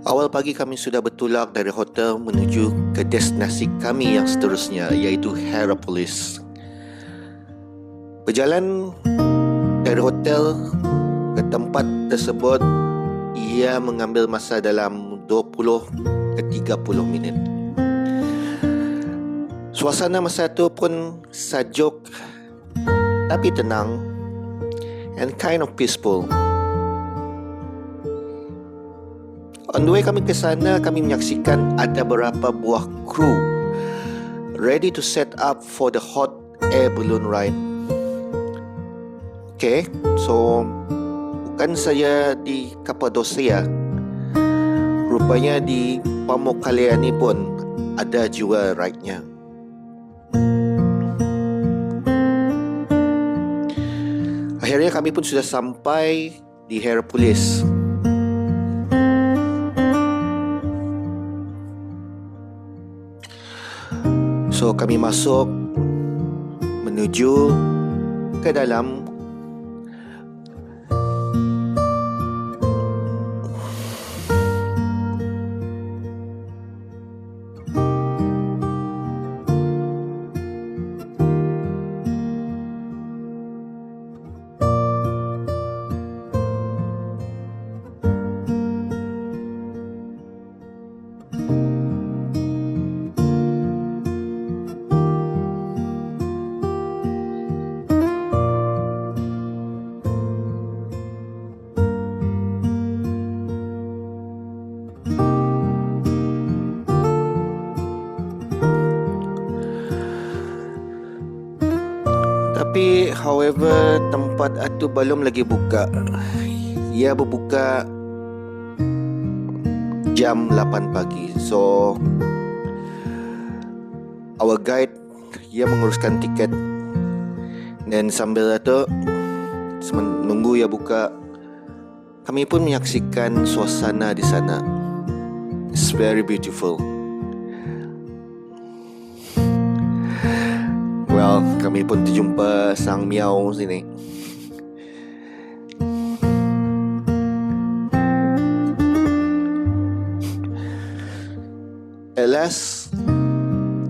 Awal pagi kami sudah bertolak dari hotel menuju ke destinasi kami yang seterusnya, iaitu Hierapolis. Berjalan dari hotel ke tempat tersebut, ia mengambil masa dalam 20 ke 30 minit. Suasana masa itu pun sejuk tapi tenang and kind of peaceful. On the way kami ke sana, kami menyaksikan ada beberapa buah kru ready to set up for the hot air balloon ride. Okay, so bukan saja di Kapadosia, rupanya di Pamukkale ni pun ada juga ride-nya. Akhirnya kami pun sudah sampai di Hierapolis. So kami masuk menuju ke dalam. Tapi however tempat itu belum lagi buka. Ia berbuka jam 8 pagi. So our guide ia menguruskan tiket, dan sambil itu menunggu ia buka, kami pun menyaksikan suasana di sana. It's very beautiful. Well, kami pun terjumpa sang miau sini. At last,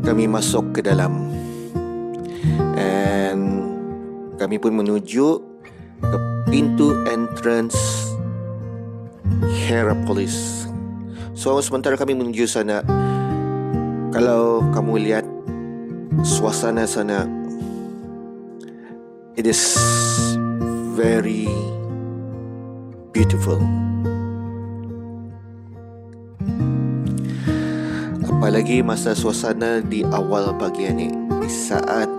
kami masuk ke dalam, and kami pun menuju ke pintu entrance Hierapolis. So sementara kami menuju sana, kalau kamu lihat suasana sana, it is very beautiful. Apalagi masa suasana di awal pagi ini, di saat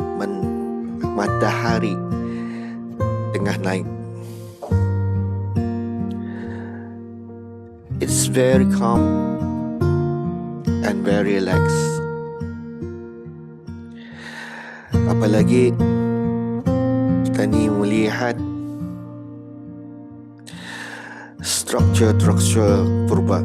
matahari tengah naik. It's very calm and very relaxed. Apalagi kita ni melihat struktur purba.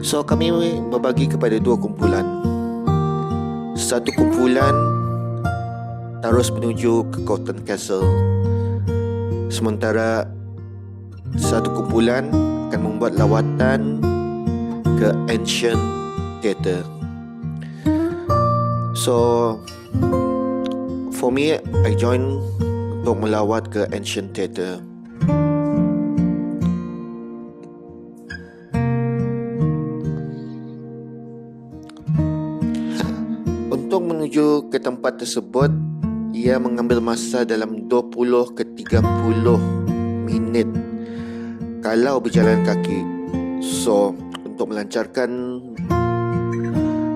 So kami berbagi kepada dua kumpulan. Satu kumpulan terus menuju ke Cotton Castle, sementara satu kumpulan akan membuat lawatan ke Ancient Theatre. So for me, I join untuk melawat ke Ancient Theatre. Untuk menuju ke tempat tersebut, ia mengambil masa dalam 20 ke 30 minit kalau berjalan kaki. So, untuk melancarkan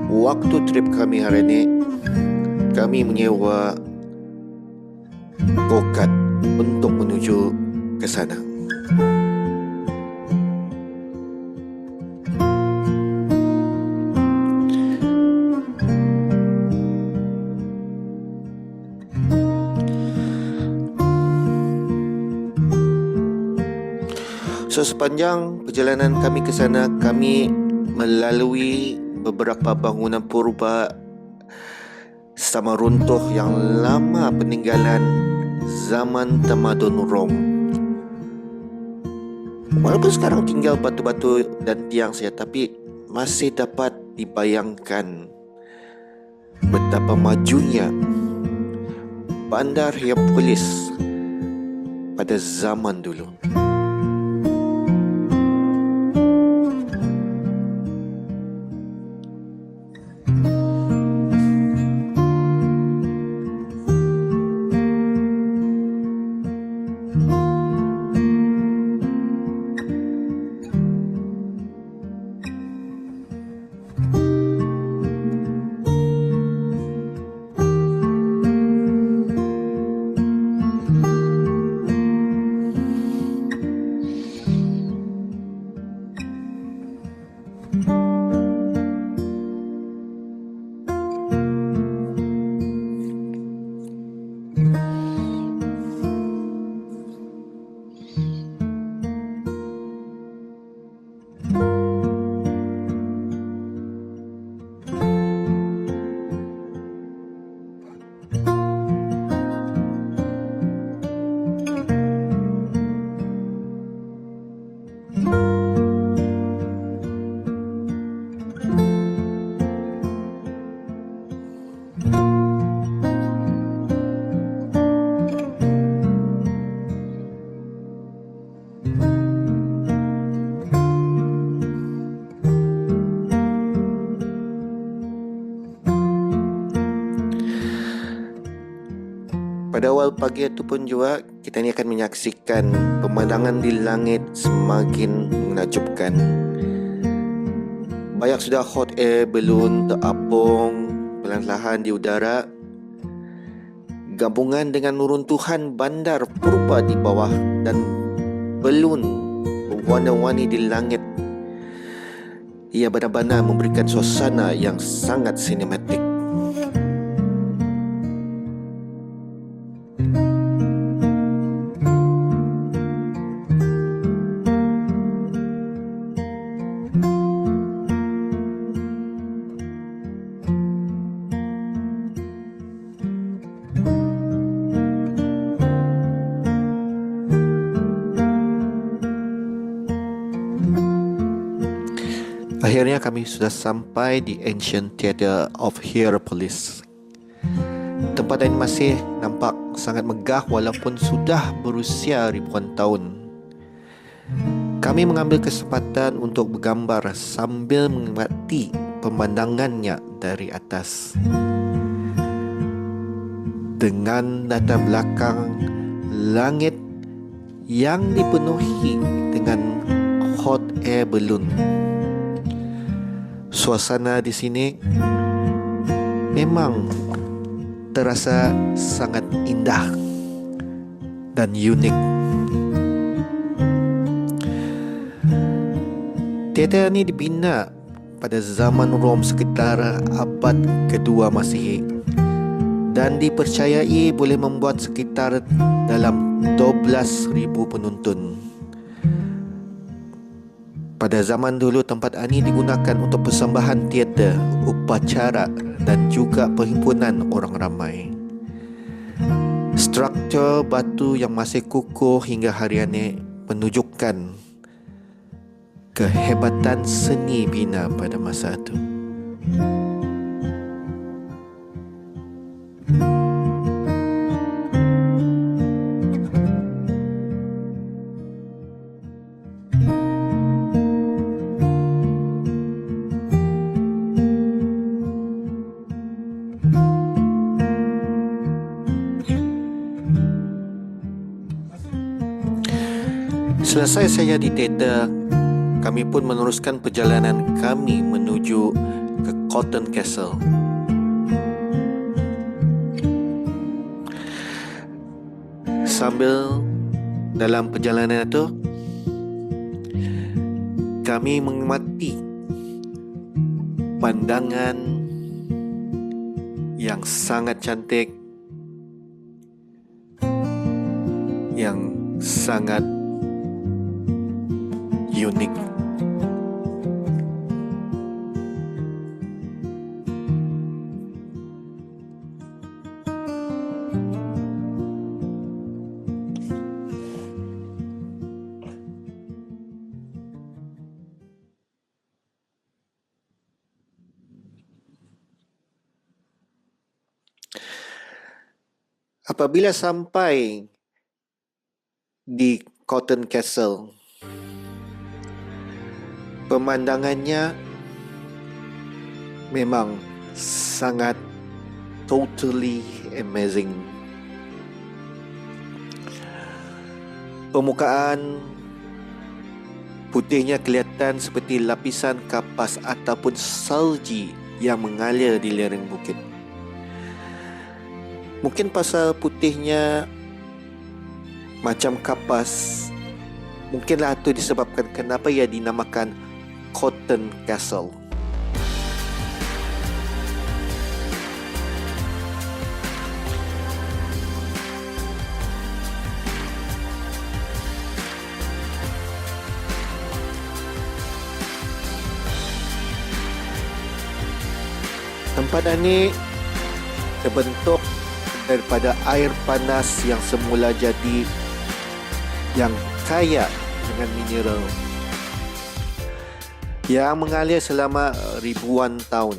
waktu trip kami hari ini, kami menyewa go-kart untuk menuju ke sana. So sepanjang perjalanan kami ke sana, kami melalui beberapa bangunan purba sama runtuh yang lama peninggalan zaman tamadun Rom. Walaupun sekarang tinggal batu-batu dan tiang saja, tapi masih dapat dibayangkan betapa majunya bandar Hierapolis pada zaman dulu. Pada awal pagi itu pun juga kita ni akan menyaksikan pemandangan di langit semakin menakjubkan. Banyak sudah hot air balloon terapung perlahan-lahan di udara. Gabungan dengan runtuhan bandar purba di bawah dan balloon berwarna-warni di langit, ia benar-benar memberikan suasana yang sangat sinematik. Akhirnya kami sudah sampai di Ancient Theatre of Hierapolis. Tempat ini masih nampak sangat megah walaupun sudah berusia ribuan tahun. Kami mengambil kesempatan untuk bergambar sambil menikmati pemandangannya dari atas. Dengan latar belakang langit yang dipenuhi dengan hot air balloon. Suasana di sini memang terasa sangat indah dan unik. Teater ini dibina pada zaman Rom sekitar abad kedua Masihi dan dipercayai boleh membuat sekitar dalam 12,000 penonton. Pada zaman dulu tempat ini digunakan untuk persembahan teater, upacara dan juga perhimpunan orang ramai. Struktur batu yang masih kukuh hingga hari ini menunjukkan kehebatan seni bina pada masa itu. Selesai saya di teater, kami pun meneruskan perjalanan kami menuju ke Cotton Castle. Sambil dalam perjalanan itu kami menikmati pandangan yang sangat cantik, yang sangat unik. Apabila sampai di Cotton Castle, pemandangannya memang sangat totally amazing. Permukaan putihnya kelihatan seperti lapisan kapas ataupun salji yang mengalir di lereng bukit. Mungkin pasal putihnya macam kapas, mungkinlah itu disebabkan kenapa ia dinamakan Cotton Castle. Tempat ini terbentuk daripada air panas yang semula jadi, yang kaya dengan mineral yang mengalir selama ribuan tahun.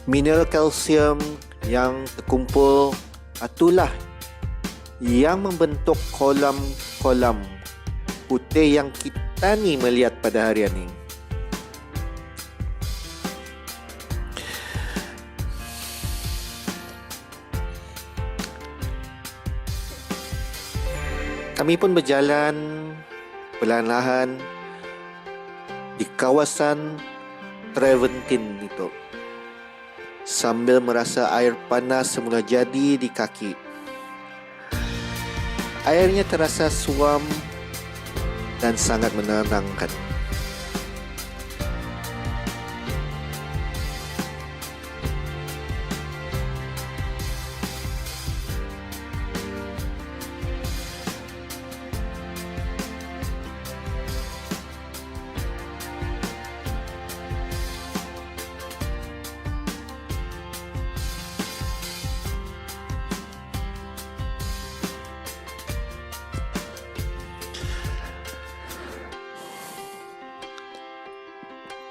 Mineral kalsium yang terkumpul itulah yang membentuk kolam-kolam putih yang kita ni melihat pada hari ini. Kami pun berjalan perlahan-lahan di kawasan Travertine itu, sambil merasa air panas semula jadi di kaki. Airnya terasa suam dan sangat menenangkan.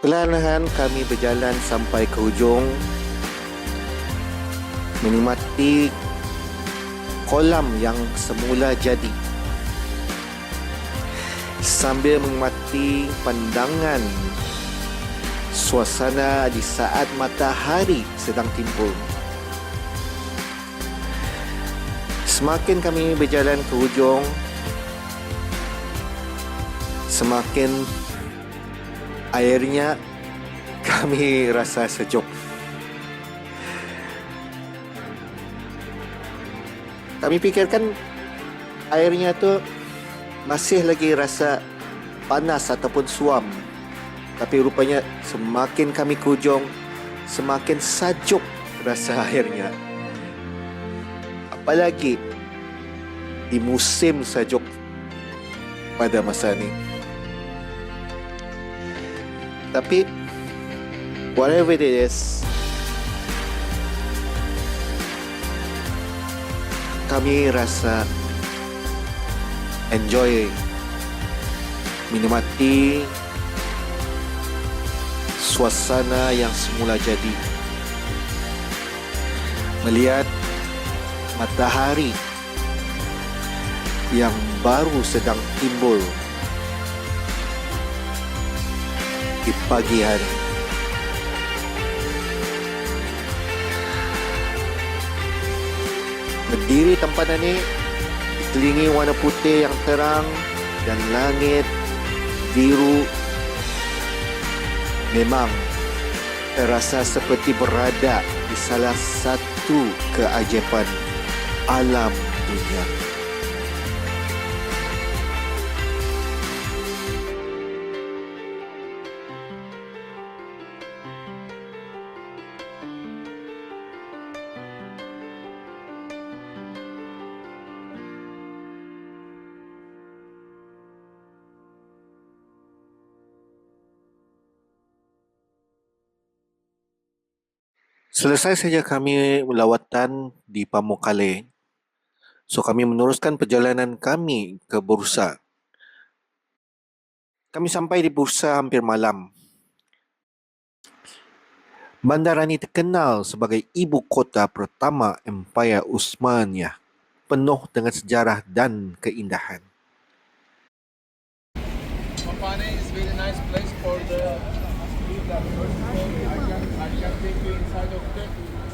Perlahan-lahan kami berjalan sampai ke hujung, menikmati kolam yang semula jadi, sambil menikmati pandangan suasana di saat matahari sedang timbul. Semakin kami berjalan ke hujung, semakin airnya kami rasa sejuk. Kami fikirkan airnya tu masih lagi rasa panas ataupun suam, tapi rupanya semakin kami ke hujung, semakin sejuk rasa airnya. Apalagi di musim sejuk pada masa ni. Tapi whatever it is, kami rasa enjoy menikmati suasana yang semula jadi, melihat matahari yang baru sedang timbul di pagi hari. Berdiri tempat ini dikelilingi warna putih yang terang dan langit biru, memang terasa seperti berada di salah satu keajaiban alam dunia. Selesai saja kami lawatan di Pamukkale, so kami meneruskan perjalanan kami ke Bursa. Kami sampai di Bursa hampir malam. Bandar ini terkenal sebagai ibu kota pertama Empayar Utsmaniyah, penuh dengan sejarah dan keindahan. Pampane is very nice place for the first of all, I can take you inside of the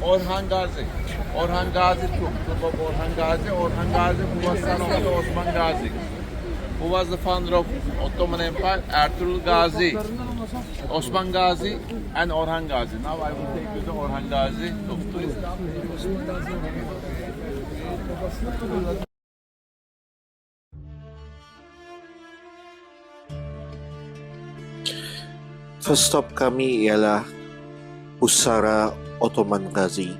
Orhan Gazi. Orhan Gazi tomb of Orhan Gazi. Orhan Gazi who was son of the Osman Gazi, who was the founder of Ottoman Empire, Ertuğrul Gazi, Osman Gazi and Orhan Gazi. Now I will take you to Orhan Gazi tomb. First stop kami ialah Pusara Ottoman Gazi,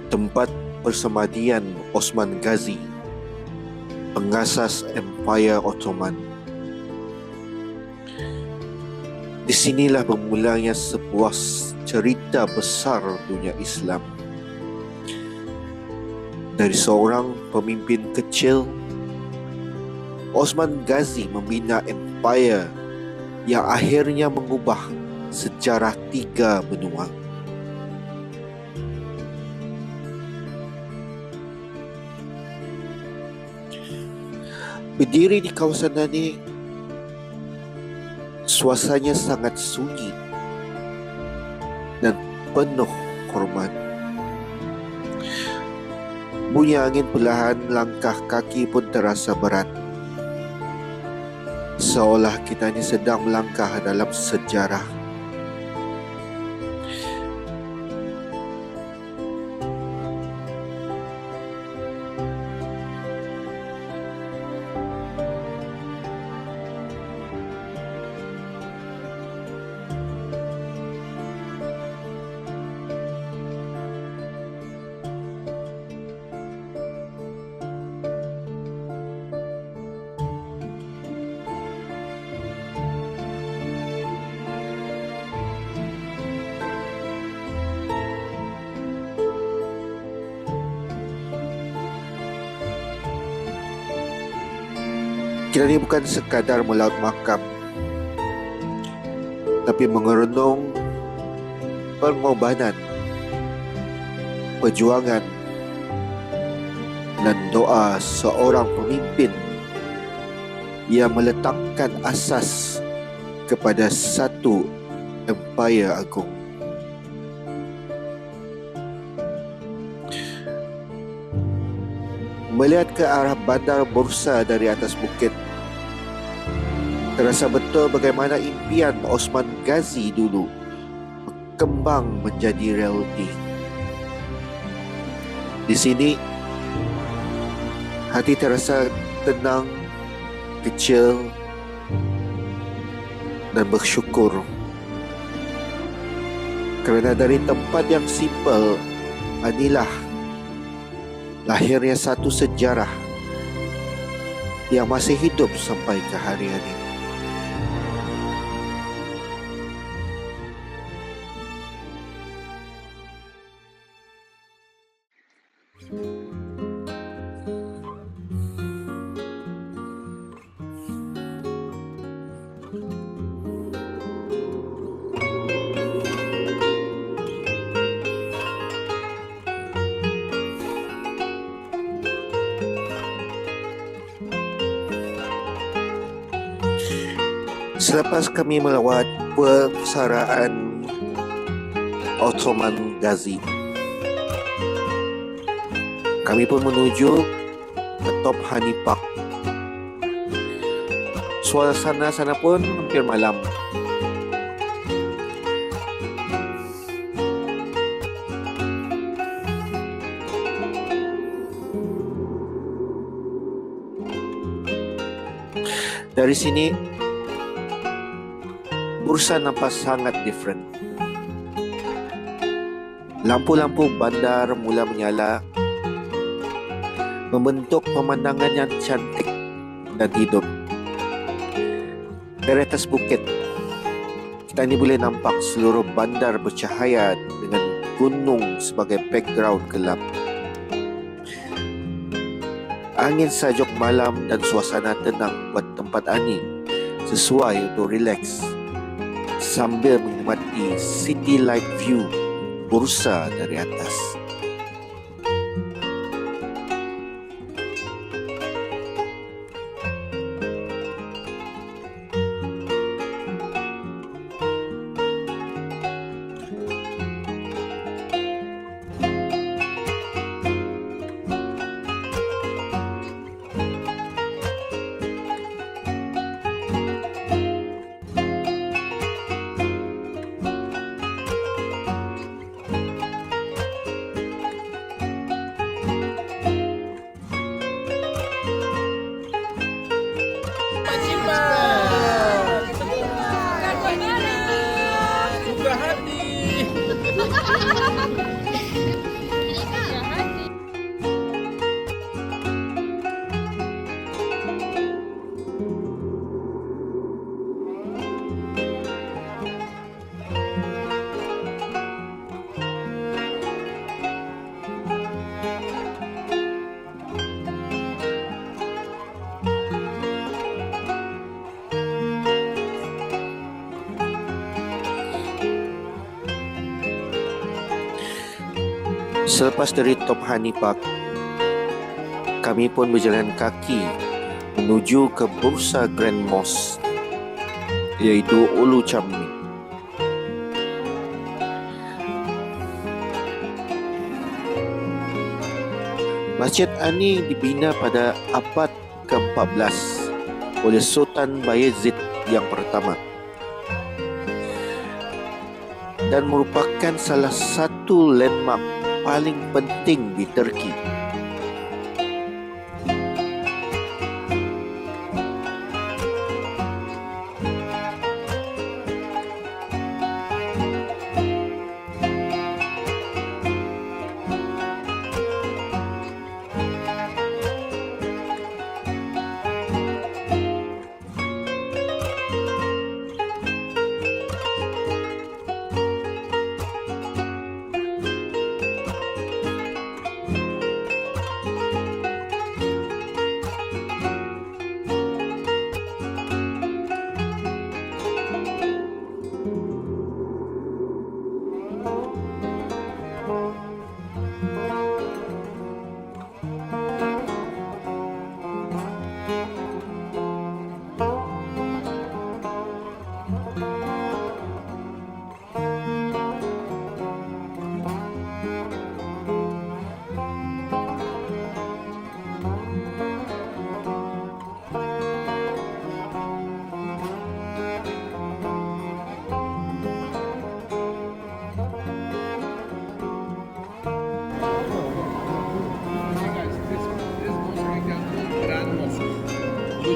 tempat persemadian Osman Gazi, pengasas Empayar Ottoman. Di sinilah bermulanya sebuah cerita besar dunia Islam. Dari seorang pemimpin kecil, Osman Gazi membina empayar yang akhirnya mengubah sejarah tiga benua. Berdiri di kawasan ini, suasananya sangat sunyi dan penuh hormat. Bunyi angin perlahan, langkah kaki pun terasa berat. Seolah kita ini sedang melangkah dalam sejarah. Kita ini bukan sekadar melaut makam, tapi mengerenung pengorbanan, perjuangan dan doa seorang pemimpin yang meletakkan asas kepada satu empayar agung. Melihat ke arah bandar Bursa dari atas bukit, terasa betul bagaimana impian Osman Gazi dulu berkembang menjadi realiti. Di sini, hati terasa tenang, kecil dan bersyukur. Kerana dari tempat yang simple, inilah lahirnya satu sejarah yang masih hidup sampai ke hari ini. Selepas kami melawat pusaraan Ottoman Gazi, kami pun menuju ke Top Honey Park. Suasana sana pun hampir malam. Dari sini, Bursa nampak sangat different. Lampu-lampu bandar mula menyala, membentuk pemandangan yang cantik dan hidup. Dari atas bukit, kita ini boleh nampak seluruh bandar bercahaya dengan gunung sebagai background gelap. Angin sajuk malam dan suasana tenang buat tempat Ani sesuai untuk relax sambil menikmati city light view Bursa dari atas. Suka hati. Selepas dari Top Honey Park, kami pun berjalan kaki menuju ke Bursa Grand Mosque, iaitu Ulu Chammi. Masjid Ani dibina pada abad ke-14 oleh Sultan Bayezid yang pertama dan merupakan salah satu landmark paling penting di Turki.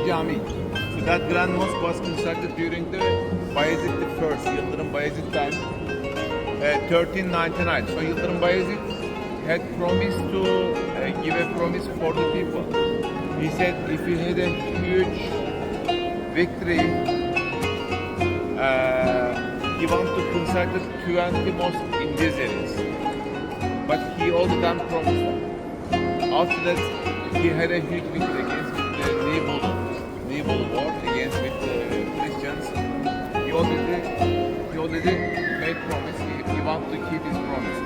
Cami. So that Grand Mosque was constructed during the Bayezid I, Yıldırım Bayezid time, 1399. So Yıldırım Bayezid had promised to give a promise for the people. He said if he had a huge victory, he wanted to construct 20 mosques in these areas. But he all the time promised them. After that, he had a huge victory against the Nibel war against with the Christians. He already made promise. He wanted to keep his promise.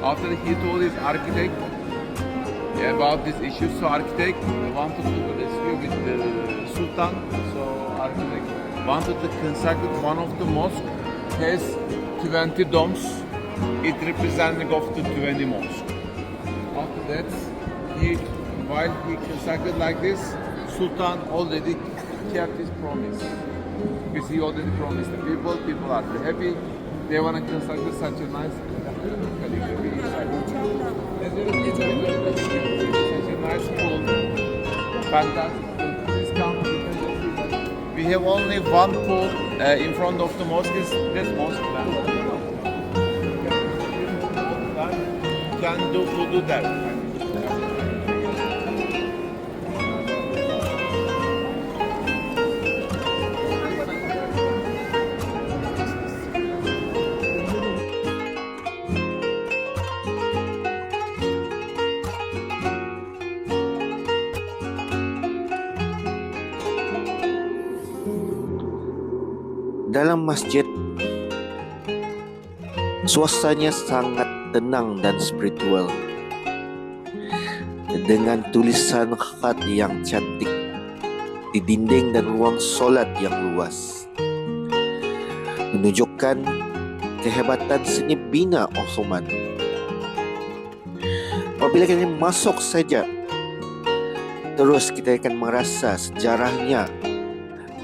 After he told his architect about this issue, so architect wanted to rescue with the Sultan. So architect wanted to construct one of the mosques has 20 domes. It representing of the 20 mosques. After that, while he constructed like this, Sultan already kept his promise. Because he already promised the people are happy. They want to construct such a nice calligraphy inside. Such a nice pool. Fantastic. This company we have only one pool in front of the mosque. Is this mosque? Can do wudu there. Dalam masjid, suasananya sangat tenang dan spiritual, dengan tulisan khat yang cantik di dinding dan ruang solat yang luas, menunjukkan kehebatan seni bina Ottoman. Apabila kita masuk saja, terus kita akan merasa sejarahnya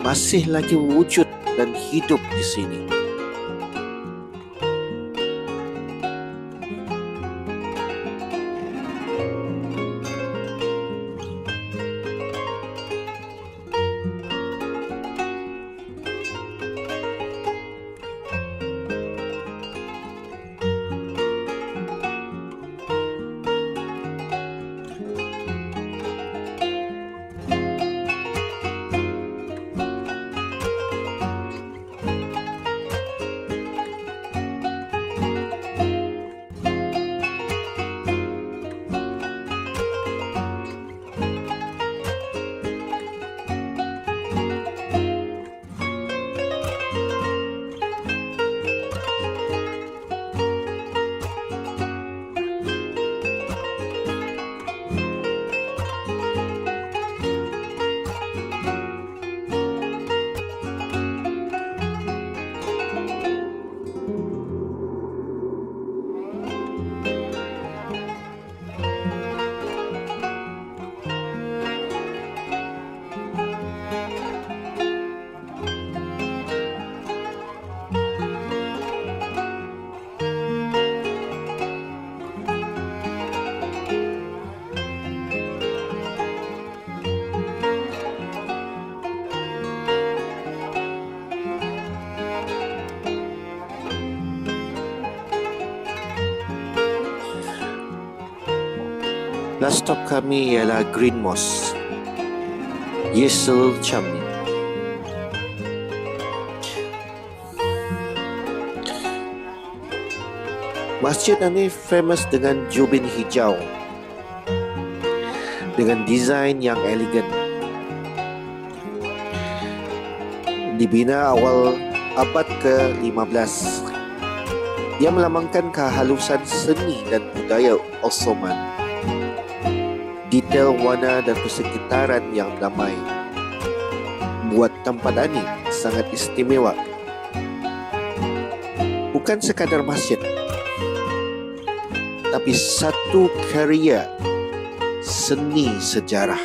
masih lagi wujud dan hidup di sini. Last stop kami ialah Green Mosque, Yeşil Çamlı. Masjid ini famous dengan jubin hijau dengan desain yang elegan. Dibina awal abad ke-15. Ia melambangkan kehalusan seni dan budaya Ottoman. Detail warna dan persekitaran yang damai buat tempat ini sangat istimewa. Bukan sekadar masjid, tapi satu karya seni sejarah.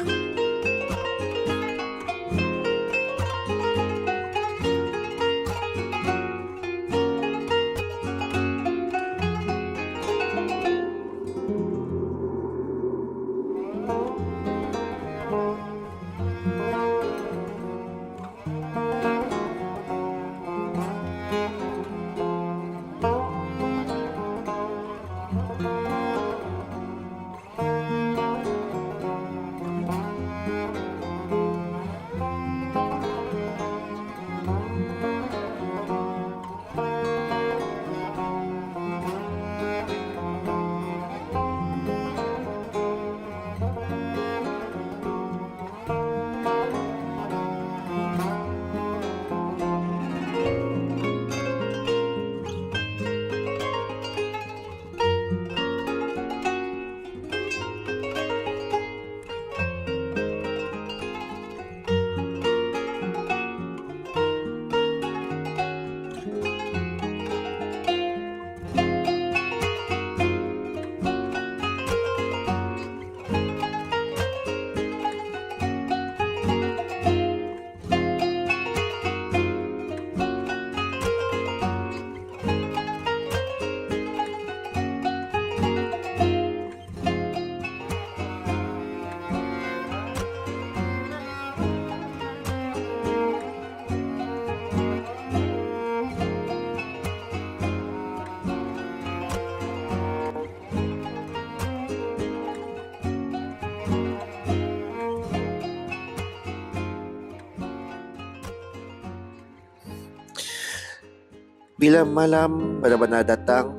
Bila malam benar-benar datang,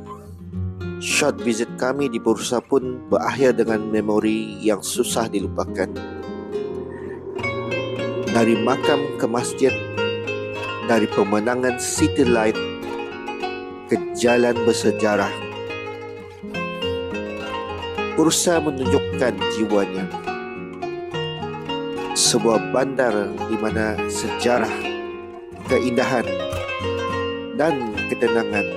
short visit kami di Bursa pun berakhir dengan memori yang susah dilupakan. Dari makam ke masjid, dari pemandangan city light ke jalan bersejarah, Bursa menunjukkan jiwanya. Sebuah bandar di mana sejarah, keindahan dan ketenangan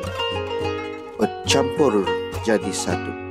bercampur jadi satu.